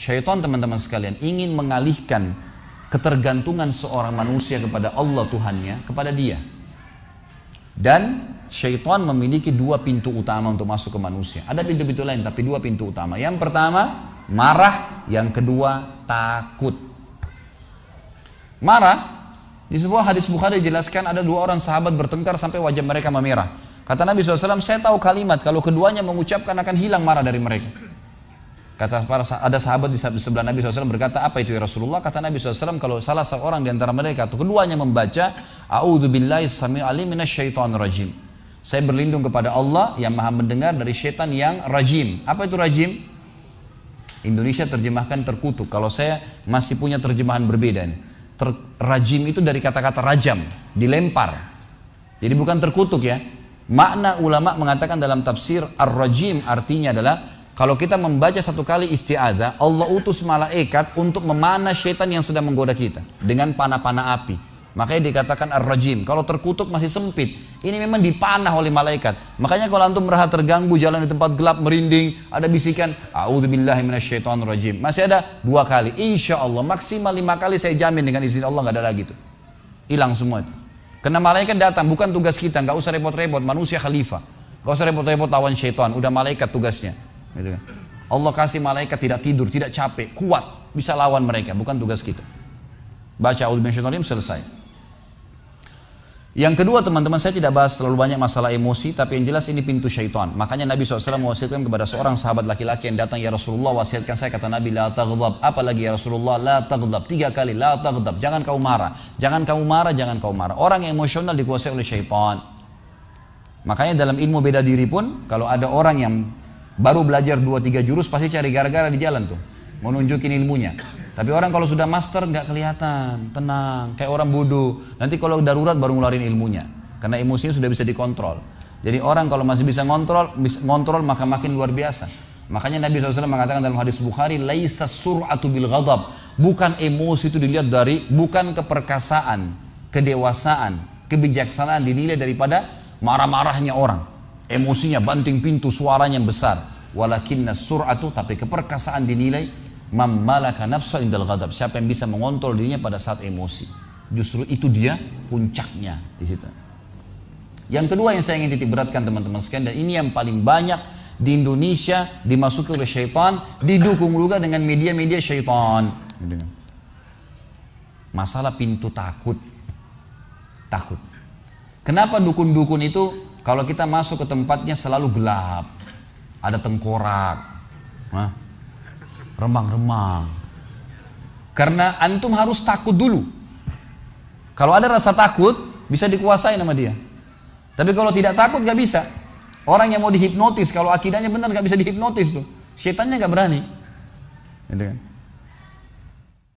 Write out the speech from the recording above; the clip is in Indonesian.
Syaitan teman-teman sekalian ingin mengalihkan ketergantungan seorang manusia kepada Allah Tuhannya, kepada dia. Dan syaitan memiliki dua pintu utama untuk masuk ke manusia. Ada pintu-pintu lain tapi dua pintu utama. Yang pertama marah, yang kedua takut. Marah, di sebuah hadis Bukhari dijelaskan ada dua orang sahabat bertengkar sampai wajah mereka memerah. Kata Nabi SAW, saya tahu kalimat kalau keduanya mengucapkan akan hilang marah dari mereka. Kata ada sahabat di sebelah Nabi SAW berkata, apa itu ya Rasulullah? Kata Nabi SAW, kalau salah seorang di antara mereka atau keduanya membaca A'udzubillahi samii'il 'alim minasyaitonir rajim. Saya berlindung kepada Allah yang maha mendengar dari syaitan yang rajim. Apa itu rajim? Indonesia terjemahkan terkutuk. Kalau saya masih punya terjemahan berbeda nih. Rajim itu dari kata-kata rajam, dilempar. Jadi bukan terkutuk ya. Makna ulama mengatakan dalam tafsir ar-rajim artinya adalah kalau kita membaca satu kali isti'adzah, Allah utus malaikat untuk memanah syaitan yang sedang menggoda kita dengan panah-panah api. Makanya dikatakan ar-rajim. Kalau terkutuk masih sempit. Ini memang dipanah oleh malaikat. Makanya kalau antum merasa terganggu jalan di tempat gelap merinding, ada bisikan a'udzubillahi minasyaitonirrajim. Masih ada 2 kali. Insya Allah maksimal 5 kali saya jamin dengan izin Allah nggak ada lagi itu. Hilang semua itu. Karena malaikat datang, bukan tugas kita, nggak usah repot-repot. Manusia khalifah. Nggak usah repot-repot lawan syaitan. Udah malaikat tugasnya. Gitu kan. Allah kasih malaikat tidak tidur, tidak capek, kuat, bisa lawan mereka, bukan tugas kita. Baca a'udzubillahi selesai. Yang kedua teman-teman, saya tidak bahas terlalu banyak masalah emosi, tapi yang jelas ini pintu syaitan. Makanya Nabi SAW mewasiatkan kepada seorang sahabat laki-laki yang datang, ya Rasulullah wasiatkan saya, kata Nabi, la taghdab. Apalagi ya Rasulullah, la taghdab. 3 kali, la taghdab. Jangan kau marah, jangan kau marah, jangan kau marah. Orang yang emosional dikuasai oleh syaitan. Makanya dalam ilmu beda diri pun, kalau ada orang yang baru belajar 2-3 jurus pasti cari gara-gara di jalan tuh, mau nunjukin ilmunya. Tapi orang kalau sudah master nggak kelihatan, tenang, kayak orang bodoh. Nanti kalau darurat baru ngeluarin ilmunya, karena emosinya sudah bisa dikontrol. Jadi orang kalau masih bisa ngontrol maka makin luar biasa. Makanya Nabi SAW mengatakan dalam hadis Bukhari, laisa sur'atu bil ghadab. Bukan emosi itu dilihat dari, bukan keperkasaan, kedewasaan, kebijaksanaan dinilai daripada marah-marahnya orang. Emosinya banting pintu, suaranya besar. Walakinna sur'atu, tapi keperkasaan dinilai mammalaka nafsa indal ghadab. Siapa yang bisa mengontrol dirinya pada saat emosi. Justru itu dia puncaknya di situ. Yang kedua yang saya ingin titik beratkan teman-teman sekalian, dan ini yang paling banyak di Indonesia dimasuki oleh syaitan, didukung juga dengan media-media syaitan. Masalah pintu takut. Takut. Kenapa dukun-dukun itu kalau kita masuk ke tempatnya selalu gelap, ada tengkorak, remang-remang. Karena antum harus takut dulu. Kalau ada rasa takut, bisa dikuasai nama dia. Tapi kalau tidak takut gak bisa. Orang yang mau dihipnotis, kalau akidahnya benar gak bisa dihipnotis tuh. Syaitannya gak berani. Gitu kan?